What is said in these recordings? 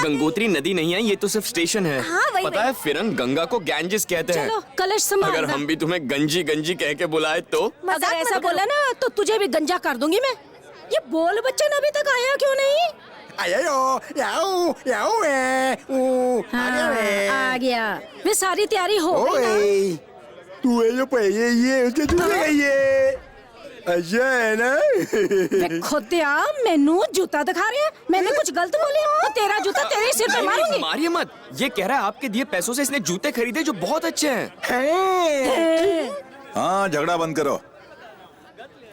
गंगोत्री नदी नहीं है, ये तो सिर्फ स्टेशन है। हाँ, वही पता है फिरंग गंगा को गैंजेस कहते हैं। चलो कलश संभालना। अगर हम भी तुम्हें गंजी गंजी कह के बुलाए तो? अगर ऐसा बोला ना तो तुझे भी गंजा कर दूंगी मैं। ये बोल बच्चन अभी तक आया क्यों नहीं? आ गया। वे सारी तैयारी हो गई ना? तू है जो पहले ये उसे तू ये अच्छा है ना? वे खोतिया मैनू जूता दिखा रहे हैं। मैंने कुछ गलत बोले तो तेरा जूता तेरे सिर पे मारूंगी। मारिए मत। ये कह रहा है आपके दिए पैसों से इसने जूते खरीदे जो बहुत अच्छे हैं। हाँ झगड़ा बंद करो।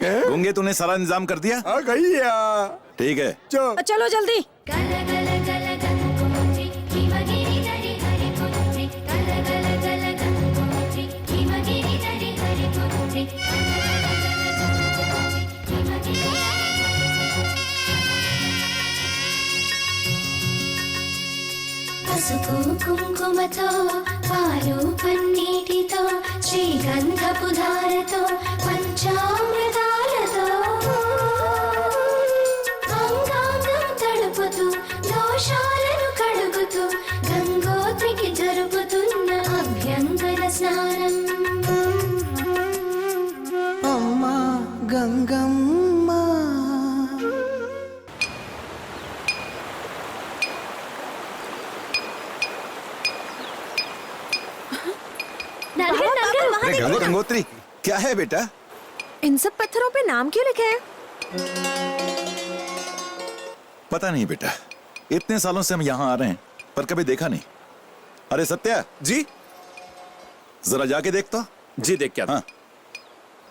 गूंगे तूने सारा इंतजाम कर दिया? हाँ गई या। ठीक है चलो जल्दी। పసుపు కుంకుమతో పాలు పన్నీటితో శ్రీగంధపు ధారతో పంచామృతాలతో అంగాంగం తడుపుతూ దోషాలను కడుగుతూ గంగోత్రికి జరుపుతున్న అభ్యంగన స్నానం. అమ్మా గంగమ్మ अरे गंगोत्री क्या है बेटा? इन सब पत्थरों पे नाम क्यों लिखे हैं? पता नहीं बेटा, इतने सालों से हम यहाँ आ रहे हैं पर कभी देखा नहीं। अरे सत्या जी जरा जाके देख तो। जी देख क्या? हाँ।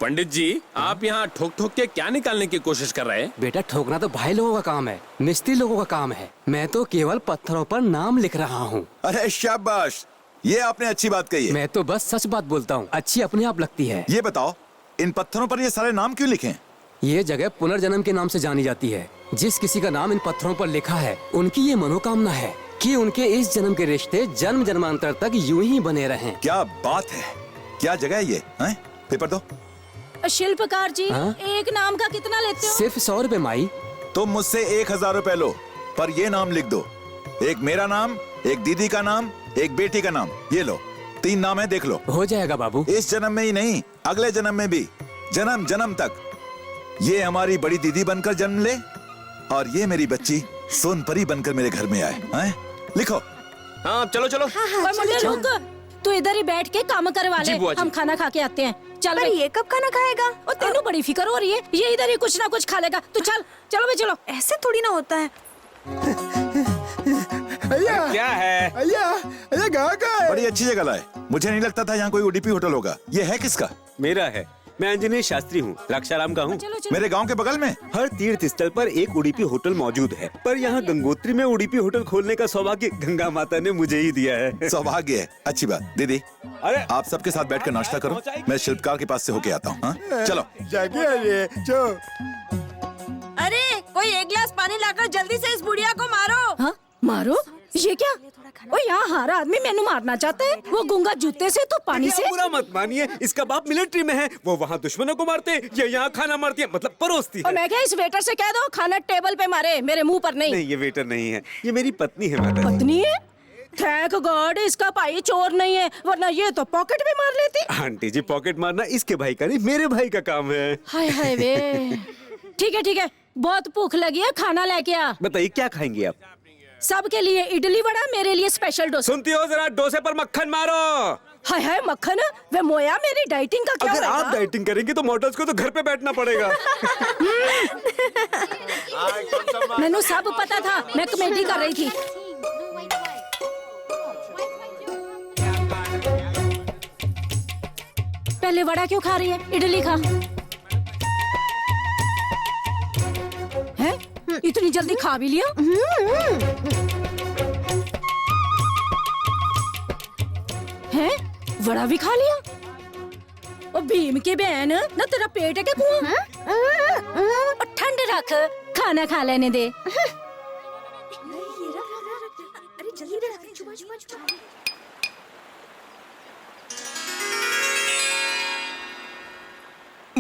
पंडित जी आप यहाँ ठोक ठोक के क्या निकालने की कोशिश कर रहे हैं? बेटा ठोकना तो भाई लोगों का काम है, मिस्त्री लोगों का काम है। मैं तो केवल पत्थरों पर नाम लिख रहा हूँ। अरे शाबाश, ये आपने अच्छी बात कही है। मैं तो बस सच बात बोलता हूँ, अच्छी अपने आप लगती है। ये बताओ इन पत्थरों पर ये सारे नाम क्यों लिखे हैं? ये जगह पुनर्जन्म के नाम से जानी जाती है। जिस किसी का नाम इन पत्थरों पर लिखा है उनकी ये मनोकामना है कि उनके इस जन्म के रिश्ते जन्म जन्मांतर तक यूं ही बने रहें। क्या बात है, क्या जगह है ये? हैं? पेपर दो। शिल्पकार जी हाँ? एक नाम का कितना लेते हो? सिर्फ 100 रुपए माई। तुम मुझसे 1000 रुपए लो पर ये नाम लिख दो। एक मेरा नाम, एक दीदी का नाम, एक बेटी का नाम। ये लो 3 नाम है, देख लो। हो जाएगा बाबू। इस जन्म में ही नहीं, अगले जन्म में भी, जन्म जन्म तक ये हमारी बड़ी दीदी बनकर जन्म ले और ये मेरी बच्ची सोनपरी बनकर मेरे घर में आए। हैं? लिखो। हाँ चलो चलो। ओए मुन्ने रुक, तू इधर ही बैठ के काम करवा ले। जी बुआ जी। हम खाना खा के आते हैं। चल पर ये कब खाना खाएगा? और तेनू बड़ी फिक्र हो रही है, ये इधर ही कुछ ना कुछ खा लेगा। तू चल, चलो भाई चलो। ऐसे थोड़ी ना होता है। क्या है? अय्या कहाँ का है? बड़ी अच्छी जगह लाए। मुझे नहीं लगता था यहाँ कोई उडुपी होटल होगा। ये है किसका? मेरा है। मैं अंजनी शास्त्री हूँ, द्राक्षाराम का हूँ। चलो चलो। मेरे गांव के बगल में। हर तीर्थ स्थल पर एक उडुपी होटल मौजूद है, पर यहाँ गंगोत्री में उडुपी होटल खोलने का सौभाग्य गंगा माता ने मुझे ही दिया है। सौभाग्य है, अच्छी बात। दीदी अरे आप सबके साथ बैठकर नाश्ता करो, मैं शिल्पकार के पास से होके आता हूँ। हाँ? चलो। जाके आइए चो। अरे कोई एक गिलास पानी लाकर जल्दी से इस बुढ़िया को मारो। हाँ मारो? ये क्या? ओ यहाँ हर आदमी मैनू मारना चाहता है। वो गूंगा जूते से तो पानी से। बुरा मत मानिए, इसका बाप मिलिट्री में है। वो वहाँ दुश्मनों को मारते, ये यहाँ खाना मारती है, मतलब परोसती और है। मैं क्या इस वेटर से कह दो खाना टेबल पे मारे, मेरे मुंह पर नहीं। नहीं ये वेटर नहीं है, ये मेरी पत्नी है माता जी। पत्नी है? थैंक गॉड इसका भाई चोर नहीं है, वरना ये तो पॉकेट में मार लेती। आंटी जी पॉकेट मारना इसके भाई का नहीं, मेरे भाई का काम है। हाय हाय वे। ठीक है, बहुत भूख लगी है, खाना लेके आ। बताइए क्या खाएंगे आप? सबके लिए इडली वड़ा, मेरे लिए स्पेशल डोसा। सुनती हो जरा, डोसे पर मक्खन मारो। हाय हाय मक्खन, वे मोया मेरी डाइटिंग का क्या अगर होगा? आप डाइटिंग करेंगे तो मॉडल्स को तो घर पे बैठना पड़ेगा। मैनू सब पता था, मैं कॉमेडी कर रही थी। पहले वड़ा क्यों खा रही है? इडली खा। हैं? इतनी जल्दी खा भी लिया? हैं? वड़ा भी खा लिया? और भीम की बहन ना तेरा पेट है क्या कुआं? और ठंड रख, खाना खा लेने दे।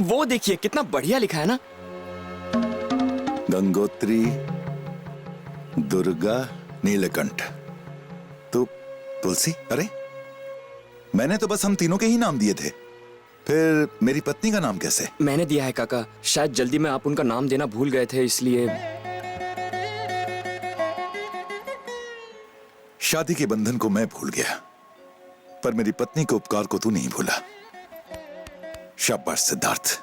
वो देखिए कितना बढ़िया लिखा है ना। गंगोत्री, दुर्गा, नीलकंठ। तो तुलसी? अरे मैंने तो बस हम तीनों के ही नाम दिए थे, फिर मेरी पत्नी का नाम कैसे? मैंने दिया है काका, शायद जल्दी में आप उनका नाम देना भूल गए थे इसलिए। शादी के बंधन को मैं भूल गया, पर मेरी पत्नी के उपकार को तू नहीं भूला। शाबाश सिद्धार्थ।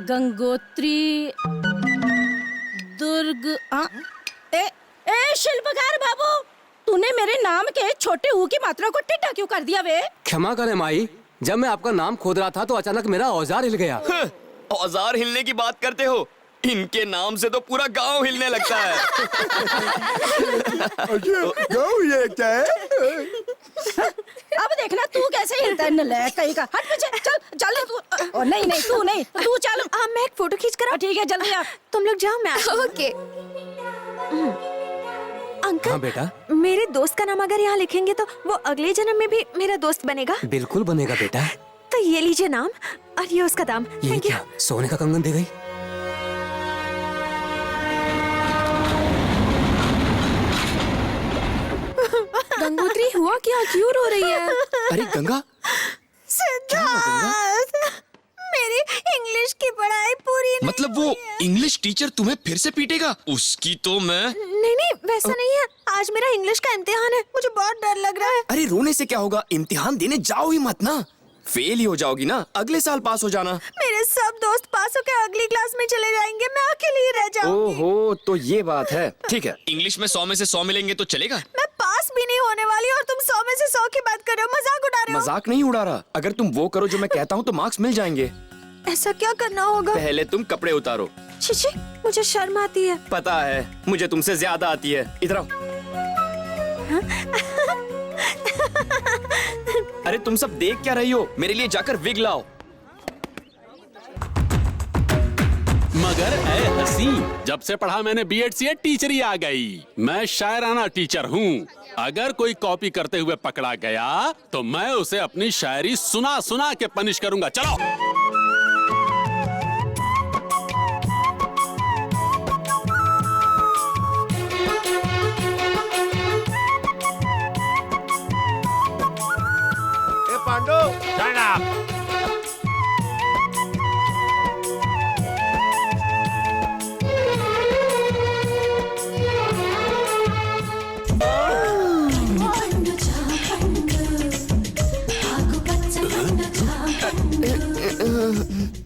गंगोत्री दुर्ग ए शिल्पकार बाबू, तूने मेरे नाम के छोटे ऊ की मात्रा को टिड्डा क्यों कर दिया वे? क्षमा करें माई, जब मैं आपका नाम खोद रहा था तो अचानक मेरा औजार हिल गया। औजार हिलने की बात करते हो? इनके नाम से तो पूरा गांव हिलने लगता है। गाँव ये क्या है? अब देखना तू कैसे हिलता है नलायक कहीं का। हट पीछे, चल चल तू। नहीं तू चल। मैं एक फोटो खींच कर। ठीक है जल्दी आ। तुम लोग जाओ, मैं ओके। अंकल, हाँ बेटा। मेरे दोस्त का नाम अगर यहाँ लिखेंगे तो वो अगले जन्म में भी मेरा दोस्त बनेगा। बिल्कुल बनेगा बेटा। तो ये लीजिए नाम और ये उसका दाम। ये क्या सोने का कंगन दे गई? गंगोत्री हुआ क्या, क्यों रो रही है? अरे गंगा, सिद्धार्थ, मेरी इंग्लिश की पढ़ाई पूरी नहीं मतलब वो इंग्लिश टीचर तुम्हें फिर से पीटेगा? उसकी तो मैं। नहीं वैसा नहीं है। आज मेरा इंग्लिश का इम्तिहान है, मुझे बहुत डर लग रहा है। अरे रोने से क्या होगा, इम्तिहान देने जाओ ही मत ना। फेल ही हो जाओगी ना, अगले साल पास हो जाना। मेरे सब दोस्त पास होकर अगली क्लास में चले जाएंगे, मैं अकेली ही रह जाऊंगी। ओहो, तो ये बात है। ठीक है, इंग्लिश में 100 में से 100 मिलेंगे तो चलेगा? मैं पास भी नहीं होने वाली और तुम 100 में से 100 की बात कर रहे हो, मजाक उड़ा रहे हो। मजाक नहीं उड़ा रहा, अगर तुम वो करो जो मैं कहता हूँ तो मार्क्स मिल जाएंगे। ऐसा क्या करना होगा? पहले तुम कपड़े उतारो। छी, मुझे शर्म आती है। पता है, मुझे तुमसे ज्यादा आती है। इधर आओ। अरे तुम सब देख क्या रही हो? मेरे लिए जाकर विग लाओ। मगर ऐ हसी, जब से पढ़ा मैंने बीएड से टीचर ही आ गई। मैं शायराना टीचर हूँ। अगर कोई कॉपी करते हुए पकड़ा गया तो मैं उसे अपनी शायरी सुना सुना के पनिश करूंगा। चलो। पांडो,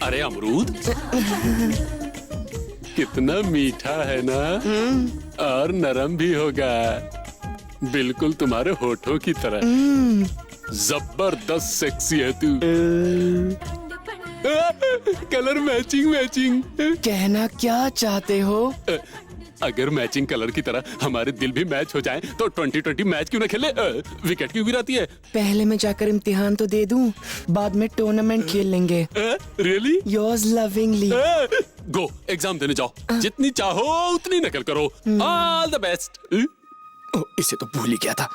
अरे अमरूद, कितना मीठा है ना, और नरम भी होगा, बिल्कुल तुम्हारे होठों की तरह। जबरदस्त सेक्सी है तू। Colour matching. कहना क्या चाहते हो? अगर मैचिंग कलर की तरह हमारे दिल भी मैच हो जाएं, तो 2020 मैच क्यों ना खेले? विकेट क्यों गिराती है? पहले मैं जाकर इम्तिहान तो दे दूं, बाद में टूर्नामेंट खेल लेंगे। Really? Yours lovingly. Go exam देने जाओ, जितनी चाहो उतनी नकल करो। All the best. इसे तो भूल ही गया था।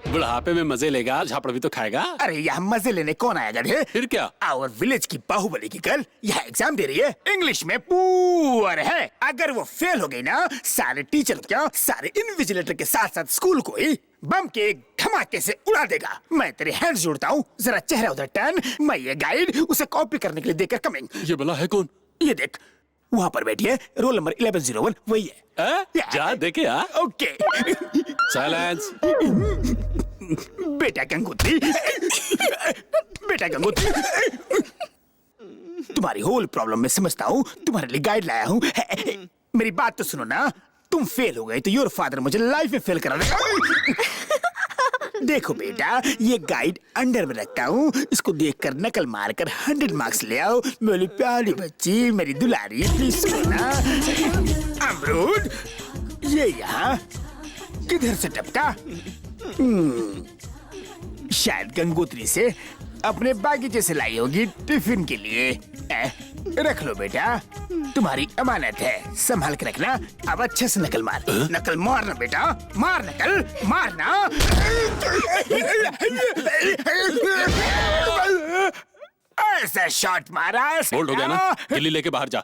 बुढ़ापे में मजे लेगा, झापड़ भी तो खाएगा। अरे यहाँ मजे लेने कौन आया गधे? फिर क्या? आवर विलेज की बाहुबली की गर्ल यहाँ एग्जाम दे रही है, इंग्लिश में पुअर है। अगर वो फेल हो गई ना, सारे टीचर क्या, सारे इन्विजिलेटर के साथ साथ स्कूल को ही बम के एक धमाके से उड़ा देगा। मैं तेरे हैंड्स जोड़ता हूँ, जरा चेहरा उधर टर्न। मैं ये गाइड उसे कॉपी करने के लिए देकर कमिंग। ये भला है कौन? ये देख, वहाँ पर बैठी है, रोल नंबर 1101, वही है। जा देखे। ओके। साइलेंस। बेटा गंगोत्री, तुम्हारी होल प्रॉब्लम में समझता हूँ, तुम्हारे लिए गाइड लाया हूँ। मेरी बात तो सुनो ना, तुम फेल हो गए तो योर फादर मुझे लाइफ में फेल करा देगा। देखो बेटा, ये गाइड अंडर में रखता हूँ, इसको देखकर नकल मारकर 100 मार्क्स ले आओ। मेरी प्यारी बच्ची, मेरी दुलारी, प्लीज सुनो ना। अमरूद, ये यहाँ किधर से टपका? शायद गंगोत्री से अपने बागीचे से लाई होगी टिफिन के लिए। रख लो बेटा, तुम्हारी अमानत है, संभाल के रखना। अब अच्छे से नकल मार, नकल मारना बेटा, मार नकल, मारना। ऐसा शॉट मारा। बोल्ड हो गया ना, गिल्ली लेके बाहर जा।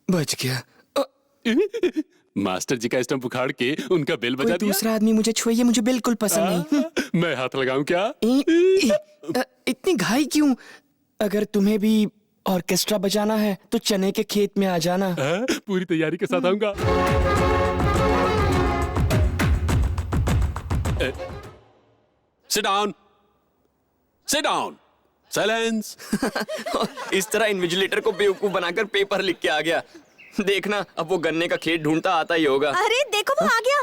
बच गया। मास्टर जी का स्टंप उखाड़ के उनका बेल बजा कोई दिया। दूसरा आदमी मुझे छुए, ये मुझे बिल्कुल पसंद नहीं। मैं हाथ लगाऊं क्या? इतनी घाई क्यों? अगर तुम्हें भी ऑर्केस्ट्रा बजाना है तो चने के खेत में आ जाना। पूरी तैयारी के साथ आऊंगा। Sit down, sit down, silence. इस तरह इन्विजिलेटर को बेवकूफ बनाकर पेपर लिख के आ गया। देखना, अब वो गन्ने का खेत ढूंढता आता ही होगा। अरे देखो वो आ गया।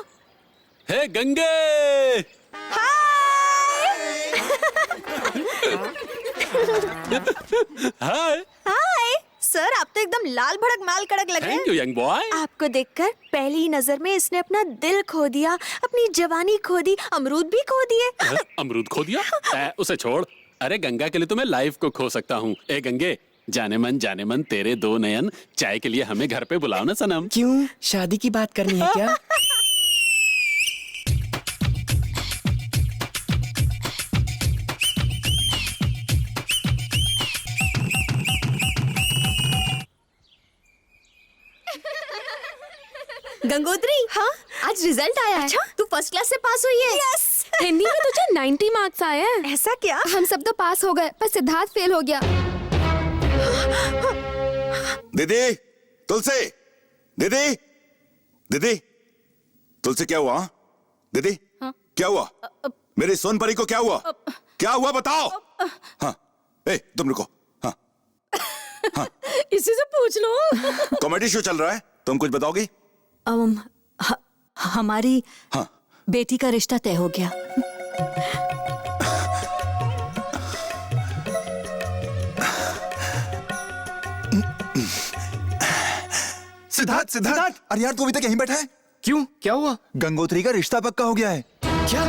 हे गंगे! हाय। हाय सर, आप तो एकदम लाल भड़क माल कड़क लग रहे थैंक यू हैं। Young boy. आपको देखकर पहली ही नजर में इसने अपना दिल खो दिया, अपनी जवानी खो दी, अमरूद भी खो दिए। अमरूद खो दिया? उसे छोड़। अरे गंगा के लिए तो मैं लाइफ को खो सकता हूँ। ए गंगे, जाने मन तेरे दो नयन, चाय के लिए हमें घर पे बुलाओ ना सनम। क्यों, शादी की बात करनी है क्या? गंगोत्री, हाँ आज रिजल्ट आया है। अच्छा? तू फर्स्ट क्लास से पास हुई है। यस। हिंदी में तुझे 90 मार्क्स आए हैं। ऐसा क्या? हम सब तो पास हो गए, पर सिद्धार्थ फेल हो गया। दीदी, तुलसी, दीदी, दीदी, तुलसी क्या हुआ? दीदी, क्या हुआ? मेरी सोनपरी को क्या हुआ? क्या हुआ बताओ? हाँ, ए तुम रुको। हाँ, हाँ। इसी से पूछ लो। कॉमेडी शो चल रहा है, तुम कुछ बताओगी? हमारी हाँ, बेटी का रिश्ता तय हो गया। सिद्धार्थ, सिद्धार्थ, अरे यार तू अभी तक यहीं बैठा है? क्यों, क्या हुआ? गंगोत्री का रिश्ता पक्का हो गया है। क्या?